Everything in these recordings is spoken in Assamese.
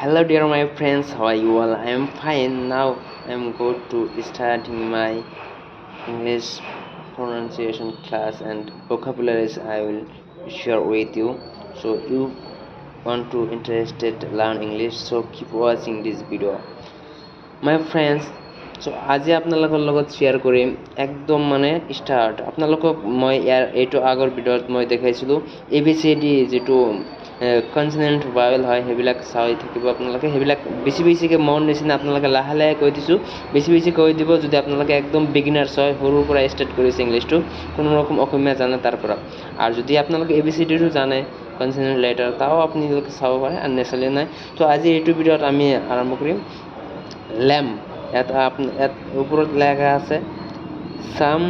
Hello dear my friends, how are you all? I am fine. Now I am going to starting my English pronunciation class and vocabularies I will share with you. So you want to interested learn English, so keep watching this video. My friends, so আজি আপোনালোকৰ লগত শ্বেয়াৰ কৰিম একদম মানে ষ্টাৰ্ট আপোনালোকক মই ইয়াৰ এইটো আগৰ ভিডিঅ'ত মই দেখাইছিলোঁ ABCD যেটো কনসনেন্ট ভাৱেল হয় সেইবিলাক চাই থাকিব আপোনালোকে সেইবিলাক বেছিকৈ মন নিচিনা আপোনালোকে লাহে লাহে কৈ দিছোঁ বেছি কৈ দিব যদি আপোনালোকে একদম বিগিনাৰ্ছ হয় সৰুৰ পৰা ষ্টাৰ্ট কৰিছে ইংলিছটো কোনো ৰকম অসমীয়া জানে তাৰ পৰা আৰু যদি আপোনালোকে ABCD টো জানে কনসনেন্ট লেটাৰ তাও আপোনালোকে চাব পাৰে আৰু নেচালে নাই তো আজি এইটো ভিডিঅ'ত আমি আৰম্ভ কৰিম lamb ইয়াত ওপৰত লেখা আছে some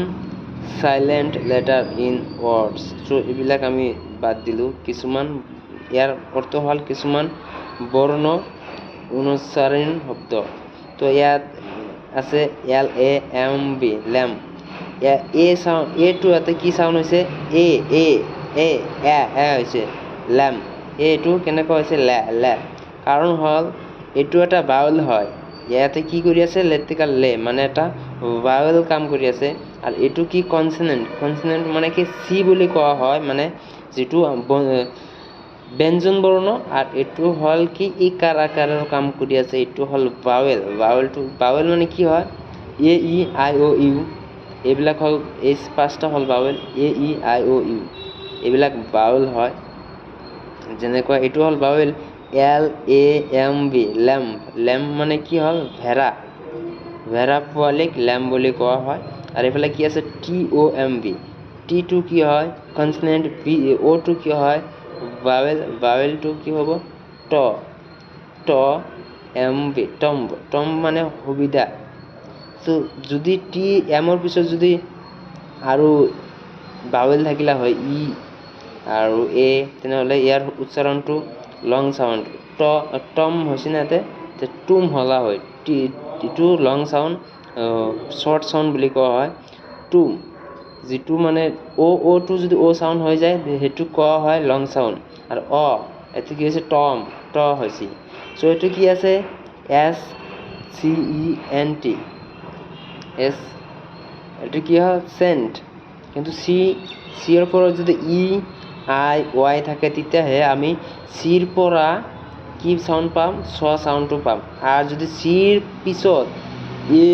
silent letter in words so এইবিলাক আমি বাদ দিলো কিছুমান ইয়াৰ অৰ্থ হল কিছুমান বৰ্ণ অনুচ্চারণ শব্দ তো ইয়াত আছে LAMB lamb A sound A টু এতে কি সাউন্ড হৈছে এ হৈছে lamb এ টু কেনেকৈ হৈছে লা কাৰণ হল এটো এটা ভাৱেল হয় ইয়াতে কি কৰি আছে লেটিকাল লে মানে এটা ভাৱেল কাম কৰি আছে আৰু এটো কি কনসনেন্ট মানে কি সি বুলি কোৱা হয় মানে যেটো ব্যঞ্জন বৰ্ণ আৰু এটো হল কি ইকাৰ আকাৰৰ কাম কৰি আছে এটো হল ভাৱেল মানে কি হয় এ ই আই ও ইউ এইবিলাক হল এই পাঁচটা হল vowel A E I O U এইবিলাক ভাৱেল হয় যেনেকৈ এটো হল ভাৱেল LAMB lamb মানে কি হল ভেড়া পোৱালিক lamb বুলি কোৱা হয় আৰু এফালে কি আছে TOMB T2 কি হয় কনসনেন্ট O2 কি হয় ভাৱেল টু কি হ'ব TOMB টম মানে সুবিধা সো যদি TM ৰ পিছত যদি আৰু ভাৱেল থাকিলা হয় ই আৰু এ তেনেহলে ইয়াৰ উচ্চাৰণটো লং সাউন্ড টম হৈছে নাতে তে টুম হলা হয় টি লং সাউন্ড শর্ট সাউন্ড বুলি কোৱা হয় টুম যেটো মানে ও টু যদি ও সাউন্ড হৈ যায় হেতু কোৱা হয় লং সাউন্ড আৰু এটো কি হৈছে ট হৈছে সো এটো কি আছে SCENT এটো কি হয় সেন্ট কিন্তু সি এর পর যদি ই আই ওয়াই থাকে তেতিয়াহে আমি সিৰ পৰা কি সাউন্ড পাম স সাউন্ডটো পাম আৰ যদি সিৰ পিছত এ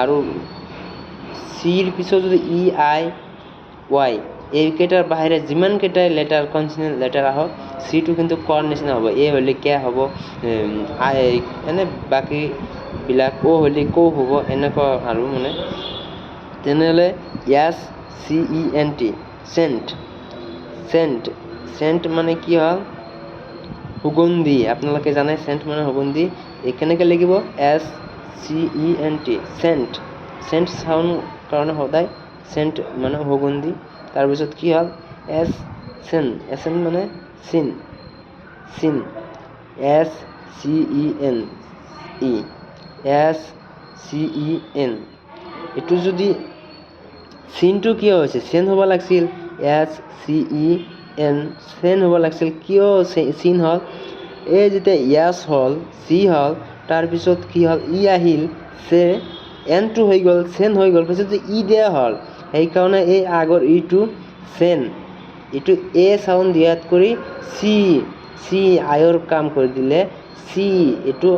আৰু সিৰ পিছত যদি ই আই ওয়াই এই কেটাৰ বাহিৰে যিমান কেটা লেটাৰ কনসনেন্ট লেটাৰ আহক সিটো কিন্তু কৰ নিচিনা হ'ব এ হলে কে হ'ব আই এনে বাকি বিলাক ও হলে কো হ'ব এনেকুৱা আৰু মানে তেনেহলে SCENT সেন্ট মানে কি হয় সুগন্ধি আপোনালোকে জানে সেন্ট মানে সুগন্ধি এখানেকে লিখিব SCENT সেন্ট সাউন্ড কাৰণে সদায় সেন্ট মানে সুগন্ধি তাৰ পিছত কি হল এসেন মানে সিন SCEN এটো যদি সিনটো কি হৈছে সেন হ'ব লাগছিল SCEN সেন হ'ব লাগছিল কিয় সিন হল এ যেতে ইয়াস হল সি হল তাৰ পিছত কি হল ই আহিল সে এন টু হৈ গল সেন হৈ গল পিছত যে ই দিয়া হল এই কাৰণে এই আগৰ ই টু সেন এটো এ সাউন্ড দিয়াত কৰি সি আয়ৰ কাম কৰি দিলে সি এটো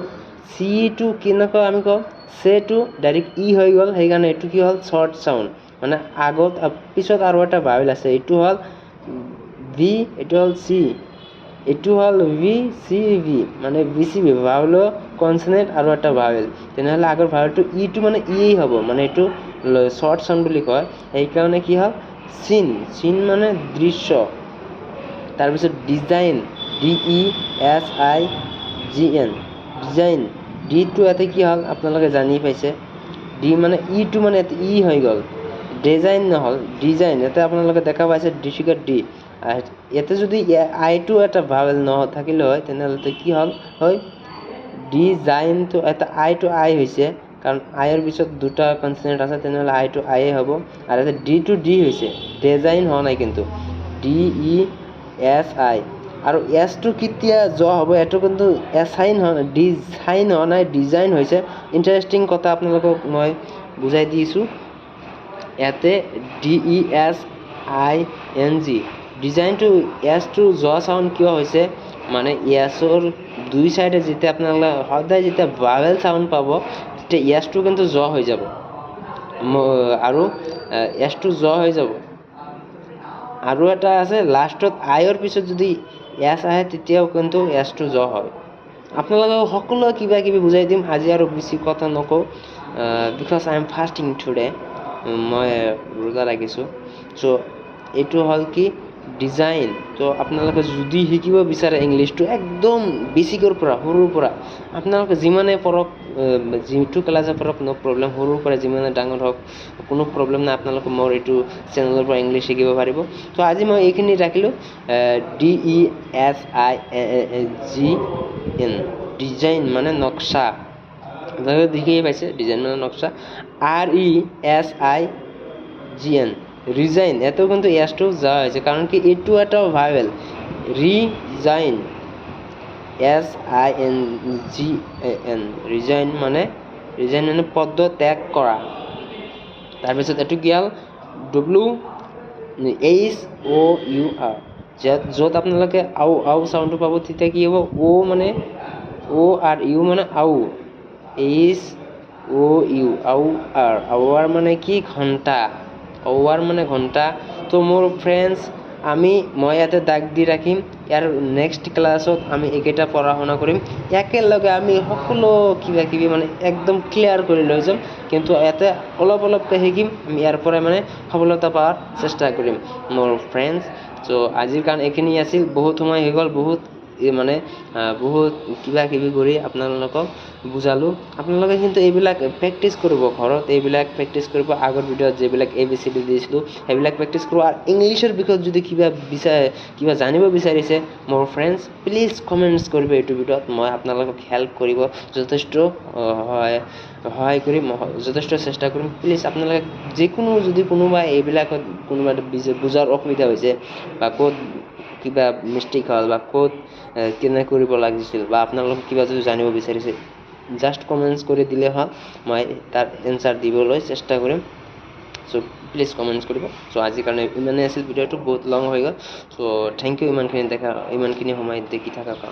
সি টু কেনেকৈ আমি কম সে টু ডাইৰেক্ট ই হৈ গল সেই কাৰণে এটো কি হল শৰ্ট সাউন্ড মানে আগত পিছত আৰু এটা ভাৱেল আছে এটো হল ভি এটো হল সি এটো হল VCV মানে VCV ভাৱেল কনসনেন্ট আৰু এটা ভাৱেল তেনেহলে আগৰ ভাৱেলটো ই টু মানে ই হ'ব মানে এটো শৰ্ট সাউন্ড বুলি কয় এই কাৰণে কি হল সিন মানে দৃশ্য তাৰ পিছত design DESIGN design D two এতে কি হল আপোনালোকে জানি পাইছে ডি মানে ই টু মানে ই হৈ গল ডিজাইন নহল ডিজাইন এতে আপোনালোকে দেখা পাইছে ডিফিকাল্ট ডি এতে যদি আই টু এটা ভাৱেল ন থাকিলে হয় তেনেহলে কি হল হয় ডিজাইন তো এটা আই টু আই হৈছে কাৰণ আই এর পিছত দুটা কনসনেন্ট আছে তেনেহলে আই টু আই হ'ব আৰু এটা ডি টু ডি হৈছে ডিজাইন হোৱা নাই কিন্তু DESI আৰু এছটো কেতিয়া জ হ'ব এইটো কিন্তু এছাইন হোৱা নাই ডিজাইন হৈছে ইণ্টাৰেষ্টিং কথা আপোনালোকক মই বুজাই দিছোঁ ইয়াতে DESING ডিজাইনটো এছটো জ চাউণ্ড কিয় হৈছে মানে এছৰ দুই চাইডে যেতিয়া আপোনালোকে সদায় যেতিয়া ভাৱেল চাউণ্ড পাব তেতিয়া এছটো কিন্তু জ হৈ যাব আৰু এছটো জ হৈ যাব আৰু এটা আছে লাষ্টত আইৰ পিছত যদি এছ আহে তেতিয়াও কিন্তু এছটো জ হয় আপোনালোকক সকলো কিবা কিবি বুজাই দিম আজি আৰু বেছি কথা নকওঁ because I am fasting today মই ৰোজা ৰাখিছোঁ চ' এইটো হ'ল কি ডিজাইন তো আপোনালোকে যদি শিকিব বিচাৰে ইংলিছটো একদম বেছিকৰ পৰা সৰুৰ পৰা আপোনালোকে যিমানে পঢ়ক যিটো ক্লাছে পঢ়ক ন প্ৰব্লেম সৰুৰ পৰা যিমানে ডাঙৰ হওক কোনো প্ৰব্লেম নাই আপোনালোকে মোৰ এইটো চেনেলৰ পৰা ইংলিছ শিকিব পাৰিব তো আজি মই এইখিনি ৰাখিলোঁ DESIGN ডিজাইন মানে নক্সা আপোনালোকে দেখিয়ে পাইছে ডিজাইন মানে নক্সা RESIGN ৰিজাইন এটো কিন্তু এছটো যা হৈছে কাৰণ কি এইটো এটা ভাৱেল ৰিজাইন SINGAN ৰিজাইন মানে পদ ত্যাগ কৰা তাৰপিছত এইটো কি হ'ল WHOUR য'ত আপোনালোকে আউ চাউণ্ডটো পাব তেতিয়া কি হ'ব মানে ORU মানে আউ HOU আউৰ মানে কি ঘণ্টা OR মানে ঘণ্টা তো মোৰ ফ্ৰেণ্ডছ মই ইয়াতে দাগ দি ৰাখিম ইয়াৰ নেক্সট ক্লাছত আমি এইকেইটা পঢ়া শুনা কৰিম একেলগে আমি সকলো কিবা কিবি মানে একদম ক্লিয়াৰ কৰি লৈ যাম কিন্তু ইয়াতে অলপকৈ শিকিম আমি ইয়াৰ পৰাই মানে সফলতা পোৱাৰ চেষ্টা কৰিম মোৰ ফ্ৰেণ্ডছ চ' আজিৰ কাৰণে এইখিনি আছিল বহুত সময় হৈ গ'ল বহুত কিবা কিবি কৰি আপোনালোকক বুজালোঁ আপোনালোকে কিন্তু এইবিলাক প্ৰেক্টিছ কৰিব ঘৰত এইবিলাক প্ৰেক্টিছ কৰিব আগৰ ভিডিঅ'ত যিবিলাক ABCD দিছিলোঁ সেইবিলাক প্ৰেক্টিছ কৰিব আৰু ইংলিছৰ বিষয়ত যদি কিবা জানিব বিচাৰিছে মোৰ ফ্ৰেণ্ডছ প্লিজ কমেণ্টছ কৰিব এইটো ভিডিঅ'ত মই আপোনালোকক হেল্প কৰিব যথেষ্ট সহায় কৰিম যথেষ্ট চেষ্টা কৰিম প্লিজ আপোনালোকে যিকোনো যদি কোনোবা এইবিলাকত কোনোবা বুজাৰ অসুবিধা হৈছে বা ক'ত কিবা মিষ্টেক হ'ল বা ক'ত কেনে কৰিব লাগিছিল বা আপোনালোকে কিবা যদি জানিব বিচাৰিছে জাষ্ট কমেণ্টছ কৰি দিলে হ'ল মই তাৰ এনচাৰ দিবলৈ চেষ্টা কৰিম চ' প্লিজ কমেণ্টছ কৰিব চ' আজিৰ কাৰণে ইমানেই আছিল ভিডিঅ'টো বহুত লং হৈ গ'ল চ' থেংক ইউ ইমানখিনি সময় দেখি থকাৰ কাৰণে